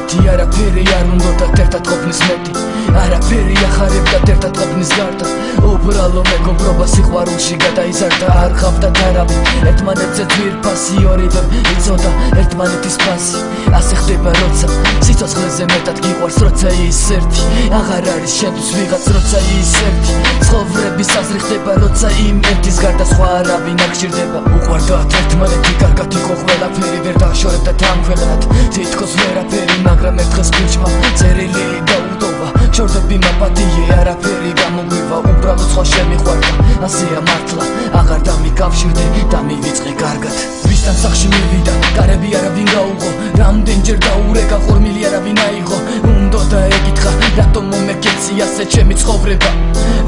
მათი არაფერი არ უნდათ ერთად ყოფნის მეტი არაფერი ახარებდათ ერთად ყოფნის გარდა უბრალო მეგობრობა სიყვარულში გადაიზარდა არ ხავდათ არავინ ერთმანეთზე ძვირფასი ორიდან იცოდა ერთმანეთის ფასი ასე ხდება როცა სიცოცხლეზე მეტად გიყვარს როცა ის ერთი აღარ არის შენთვის ვიღაც როცა ის ერთი ცხოვრების აზრი ხდება როცა იმ ერთის გარდა სხვა არავინ არ გჭირდება უყვარდათ ერთმანეთი კარგად იყო ყველაფერი ვერ დაშორებდათ ამ ქვეყნად თითქოს ვერაფერი მაგრამ ერთ დღეს ბიჭმა წერილი დაუდობა ჩორდები მაპატიე არაფერი გამოგვივა უბრალოდ სხვა შემიყვარდა ასეა მართლა აღარ დამიკავშირდე და მივიწყე კარგად ვისთან სახში მივიდა კარები არავინ გაუღო რამდენჯერ დაურეკა ხორმილი არავინ აიღო უნდა და ეკითხა რატომ მომეკეცი ასე ჩემი ცხოვრება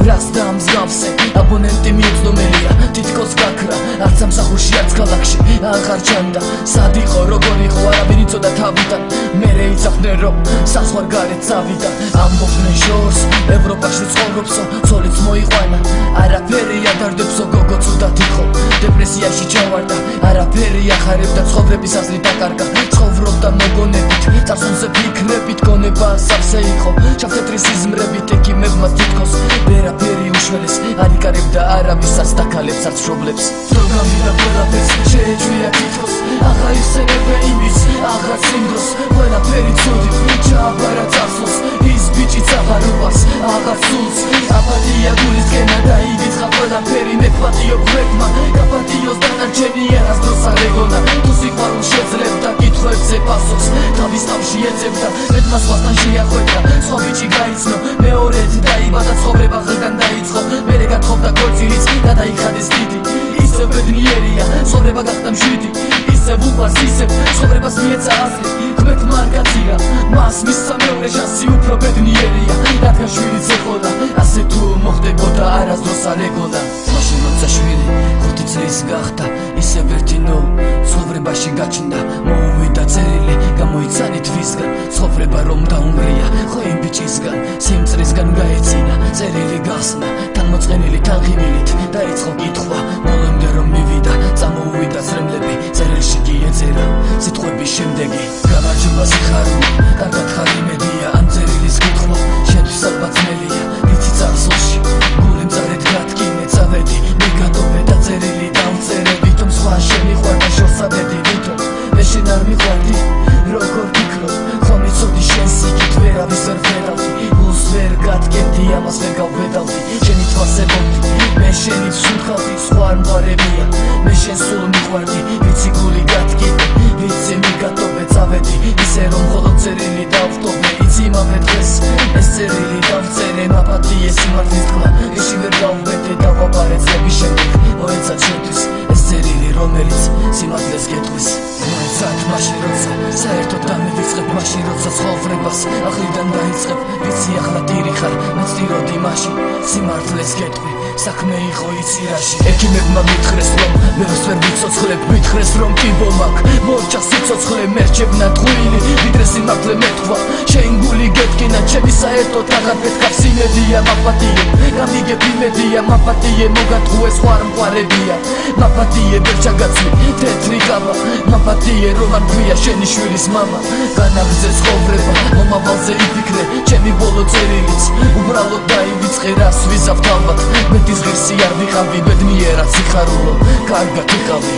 რას დამსგავსე აბონენტი მიუწვდომელია თითქოს გაქრა არც სამსახურში არც ქალაქში აღარ ჩანდა სად იყო როგორ იყო არავინ იცოდა თავიდან მერე იცავდნენ რომ საზღვარგარეთ წავიდა ამბობდნენ შორს ევროპაში ცხოვრობსო ცოლიც მოიყვანა არაფერი ადარდებსო გოგო ცუდად იყო დეპრესიაში ჩავარდა არაფერი ახარებდა ცხოვრების აზრი დაკარგა ცხოვრობდა მოგონებით წარსულზე ფიქრებით გონება სავსე იყო ჩავთეთრი სიზმრებით ექიმებმა თითქოს ვერაფერი უშველეს არ იკარებდა არავისაც და ქალებს არც მშობლებს დრო გამიდა ყველაფერს შეეჩვია თითქოს აღარ იხსენებდა იმის აღარც იმ დროს ყველაფერი ცუდი ჩააბარა წარსულს ის ბიჭიც აღარ უყვარს აღარ სულს აპათია გულისკენა დაიწყა ყველაფერი მეფატიო გვერდმა გაპატიოს დანარჩენი არასდროს არ ეგონა თუ სიყვარულ შეძლებდა კითხვებზე პასუხს თავის თავში ეძებდა მეტმა სხვასთან შეახვედრა სხვა ბიჭი გაიცნო მეორედ დაიბადა ცხოვრება ხელგან დაიწყო მერე გათხოვდა ქორწილიც გადაიხადეს დიდი ისევ ბედნიერია ცხოვრება გახდა მშვიდი ისევ უყვარს ისევ ცხოვრებას მიეცა აზრი ქმეთმა არ გაწირა მას მისცა მეორე შანსი უფრო ბედნიერია რადგან შვილიც ეხოდა ასე თუ მოხდებოდა არასდროს არ ეგონა მაშინ როცა შვილი 5 წლის გახდა ისევ ერთი ნო ცხოვრებაში გაჩნდა მოუვიდა წერილი გამოიცანი თვისგან ცხოვრება რომ დაუნგრია ხო იმ ბიჭისგან სიმწრისგან გაეცინა წერილი გახსნა თან მოწყენილი თანხმილით დაიწყო კითხვა ბოლომდე რომ მივიდა წამოუვიდა წრემლები წერილში კი ეწერა სიტყვების შემდეგი გამარჯობა სიხარული კარგად ხარ იმედია ამ წერილის კითხვა შენთვის ალბათ ძნელია იცი წარსულში გული მწარედ გათკინე წავედი მიგატოვე და წერილი დავწერე ვითომ სხვა შემიყვარდა შორსაბედი ვითომ მე შენ არ მიყვარდი როგორ ფიქრობ ხომ იცოდი შენს იქით ვერავის ვერ ვერავდი გულს ვერ გათკენდი ამას ვერ გავვედავდი შენი თვალსებობდი მე შენი სულხავდი სხვა არ მყარებია მე შენ სულ მიყვარდი ვიცი გული გათკინე ვიცი მიგატოვე წავედი ისე რომ მხოლოდ წერილი დავტოვე იცი იმავე დღეს ეს წერილი დავწერე მაპატიე სიმართლის თქმა ეში ვერ გავვედე დავყავარე წლების შემდეგ მოეცა ჩემთვის ეს წერილი რომელიც სიმართლეს გეტყვის მოეცათ მაშინ როცა საერთოდ დამივიწყებ მაშინ როცა ცხოვრებას ახლიდან დაიწყებ ვიცი ახლა დირი ხარ მეცდიროდი მაშინ სიმართლეს გეტყვი საქმე იყო იცირაში ექიმებმა მითხრეს რომ მე ვერ ვიცოცხლებ მითხრეს რომ კიბო მაქვს მორჩა სიცოცხლე მერჩებნა ტყუილი ვიდრე სიმართლე მეთქვა შენ გული გეთკინა ჩემი საერთოდ აღარ პეთქავს იმედია მაპატიე გამიგებ იმედია მაპატიე მოგატყუე სხვა არ მყარებია მაპატიე ვერ ჩაგაცვი თეთრი გავა მაპატიე რომ არ ქვია შენი შვილის მამა განაგრძე ცხოვრება მომავალზე იფიქრე ჩემი ბოლო წერილიც უბრალოდ დაივიწყე რას ვიზავთ ალბათ მეტის ღირსი არ ვიყავი ბედნიერად სიხარულო კარგად იყავი